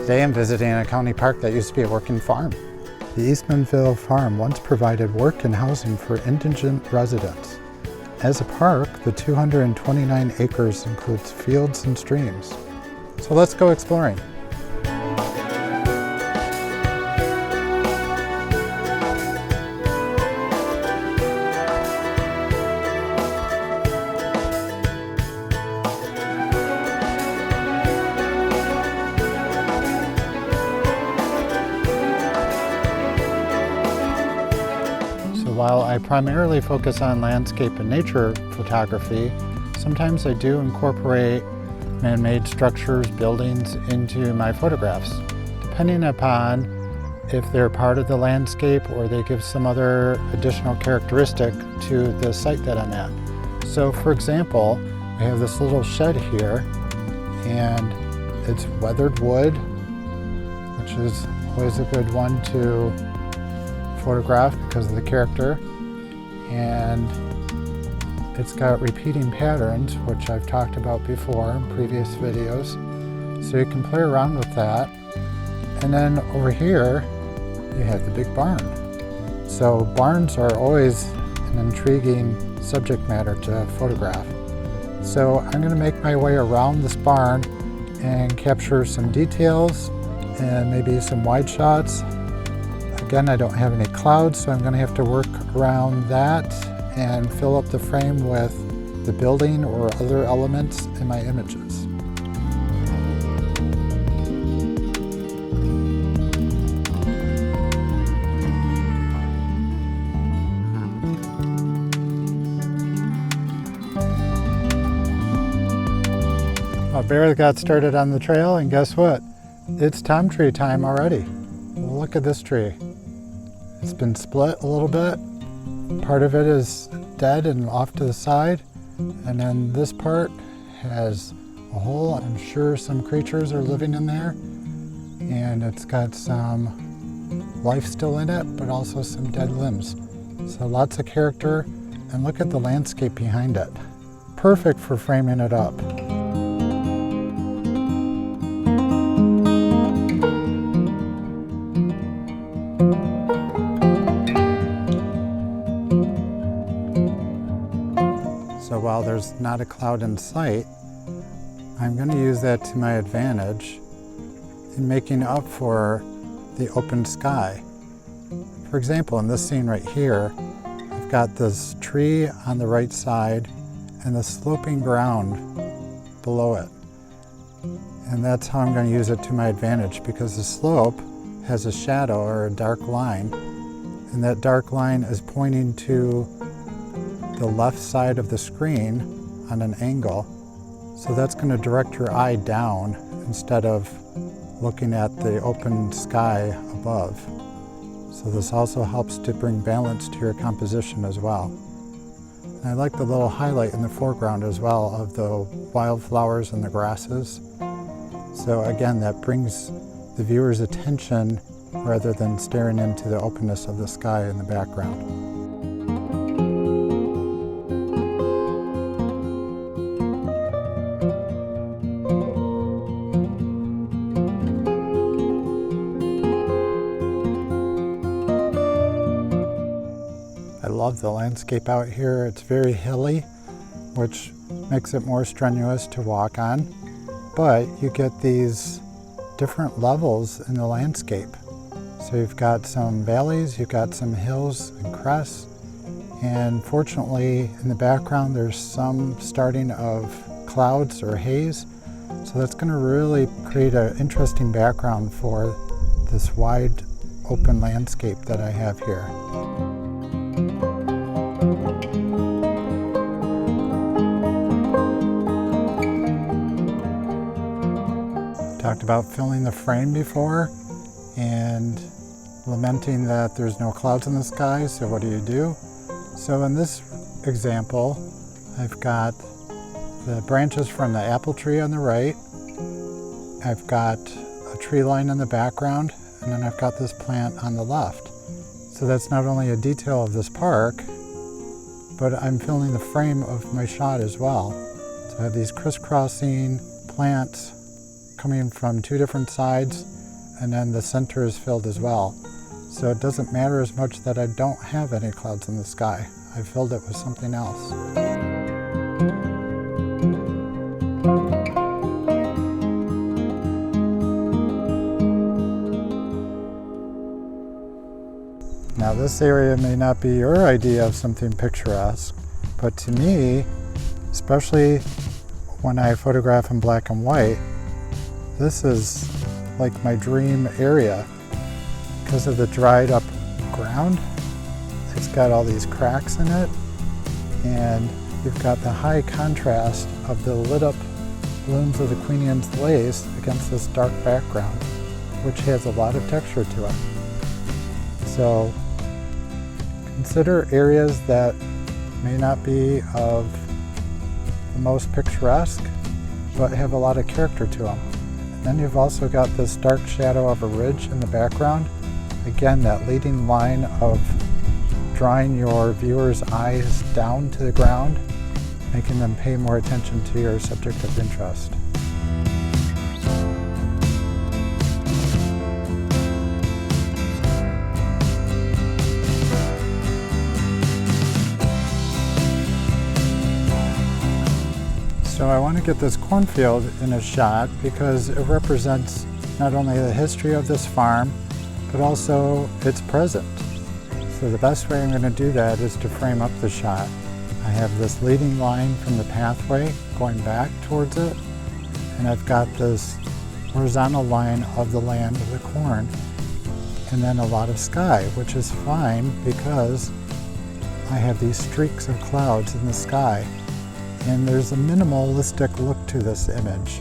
Today I'm visiting a county park that used to be a working farm. The Eastmanville Farm once provided work and housing for indigent residents. As a park, the 229 acres includes fields and streams. So let's go exploring. While I primarily focus on landscape and nature photography, sometimes I do incorporate man-made structures, buildings into my photographs, depending upon if they're part of the landscape or they give some other additional characteristic to the site that I'm at. So for example, we have this little shed here, and it's weathered wood, which is always a good one to photograph because of the character, and it's got repeating patterns, which I've talked about before in previous videos, so you can play around with that. And then over here you have the big barn. So barns are always an intriguing subject matter to photograph. So I'm going to make my way around this barn and capture some details and maybe some wide shots. Again, I don't have any clouds, so I'm going to have to work around that and fill up the frame with the building or other elements in my images. Well, Barry got started on the trail, and guess what? It's tom tree time already. Look at this tree. It's been split a little bit. Part of it is dead and off to the side, and then this part has a hole. I'm sure some creatures are living in there, and it's got some life still in it, but also some dead limbs. So lots of character, and look at the landscape behind it. Perfect for framing it up. So while there's not a cloud in sight, I'm going to use that to my advantage in making up for the open sky. For example, in this scene right here, I've got this tree on the right side and the sloping ground below it. And that's how I'm going to use it to my advantage, because the slope has a shadow or a dark line, and that dark line is pointing to the left side of the screen on an angle. So that's going to direct your eye down instead of looking at the open sky above. So this also helps to bring balance to your composition as well. And I like the little highlight in the foreground as well of the wildflowers and the grasses. So again, that brings the viewer's attention rather than staring into the openness of the sky in the background. I love the landscape out here. It's very hilly, which makes it more strenuous to walk on, but you get these different levels in the landscape. So you've got some valleys, you've got some hills and crests, and fortunately in the background there's some starting of clouds or haze, so that's going to really create an interesting background for this wide open landscape that I have here. Talked about filling the frame before and lamenting that there's no clouds in the sky, so what do? So in this example, I've got the branches from the apple tree on the right, I've got a tree line in the background, and then I've got this plant on the left. So that's not only a detail of this park, but I'm filling the frame of my shot as well. So I have these crisscrossing plants coming from two different sides, and then the center is filled as well. So it doesn't matter as much that I don't have any clouds in the sky. I filled it with something else. Now this area may not be your idea of something picturesque, but to me, especially when I photograph in black and white, this is like my dream area because of the dried up ground. It's got all these cracks in it, and you've got the high contrast of the lit up blooms of the Queen Anne's lace against this dark background, which has a lot of texture to it. So consider areas that may not be of the most picturesque, but have a lot of character to them. And then you've also got this dark shadow of a ridge in the background. Again, that leading line of drawing your viewer's eyes down to the ground, making them pay more attention to your subject of interest. So I want to get this cornfield in a shot because it represents not only the history of this farm, but also its present. So the best way I'm going to do that is to frame up the shot. I have this leading line from the pathway going back towards it, and I've got this horizontal line of the land of the corn, and then a lot of sky, which is fine because I have these streaks of clouds in the sky. And there's a minimalistic look to this image,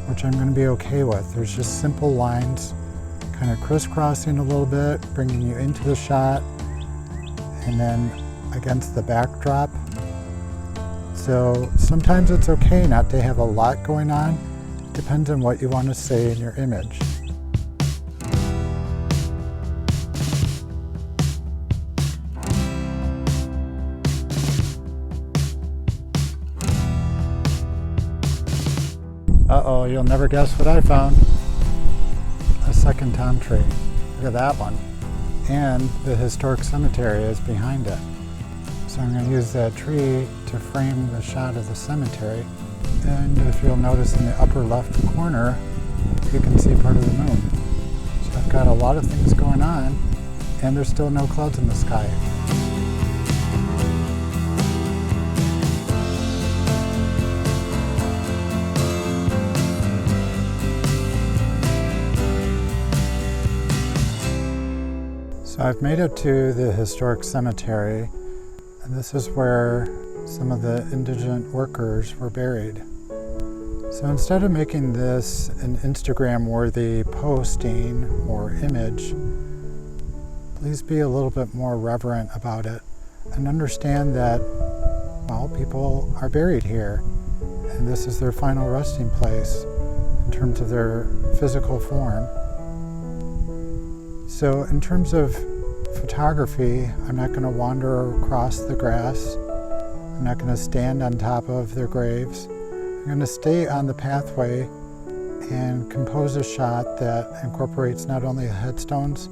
which I'm going to be okay with. There's just simple lines, kind of crisscrossing a little bit, bringing you into the shot, and then against the backdrop. So sometimes it's okay not to have a lot going on. It depends on what you want to say in your image. Uh-oh, you'll never guess what I found. A second tom tree. Look at that one. And the historic cemetery is behind it. So I'm going to use that tree to frame the shot of the cemetery. And if you'll notice in the upper left corner, you can see part of the moon. So I've got a lot of things going on, and there's still no clouds in the sky. So I've made it to the historic cemetery, and this is where some of the indigent workers were buried. So instead of making this an Instagram-worthy posting or image, please be a little bit more reverent about it and understand that, well, people are buried here, and this is their final resting place in terms of their physical form. So in terms of photography, I'm not going to wander across the grass. I'm not going to stand on top of their graves. I'm going to stay on the pathway and compose a shot that incorporates not only the headstones,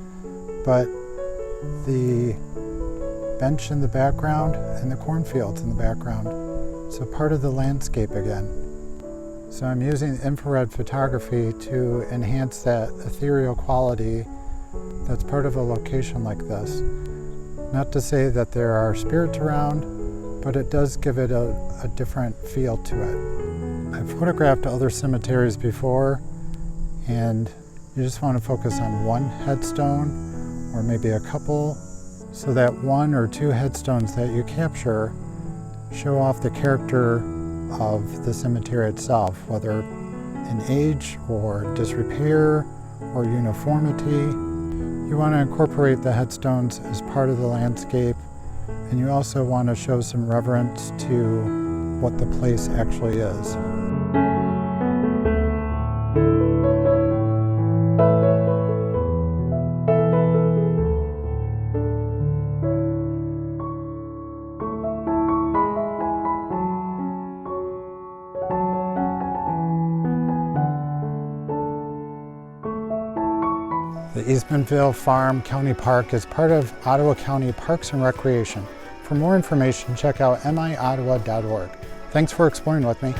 but the bench in the background and the cornfields in the background. So part of the landscape again. So I'm using infrared photography to enhance that ethereal quality that's part of a location like this. Not to say that there are spirits around, but it does give it a different feel to it. I've photographed other cemeteries before, and you just want to focus on one headstone or maybe a couple, so that one or two headstones that you capture show off the character of the cemetery itself, whether in age or disrepair or uniformity. You want to incorporate the headstones as part of the landscape, and you also want to show some reverence to what the place actually is. The Eastmanville Farm County Park is part of Ottawa County Parks and Recreation. For more information, check out miottawa.org. Thanks for exploring with me.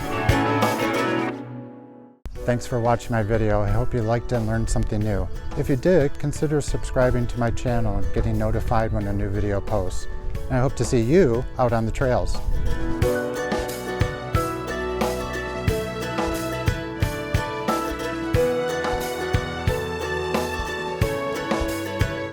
Thanks for watching my video. I hope you liked it and learned something new. If you did, consider subscribing to my channel and getting notified when a new video posts. And I hope to see you out on the trails.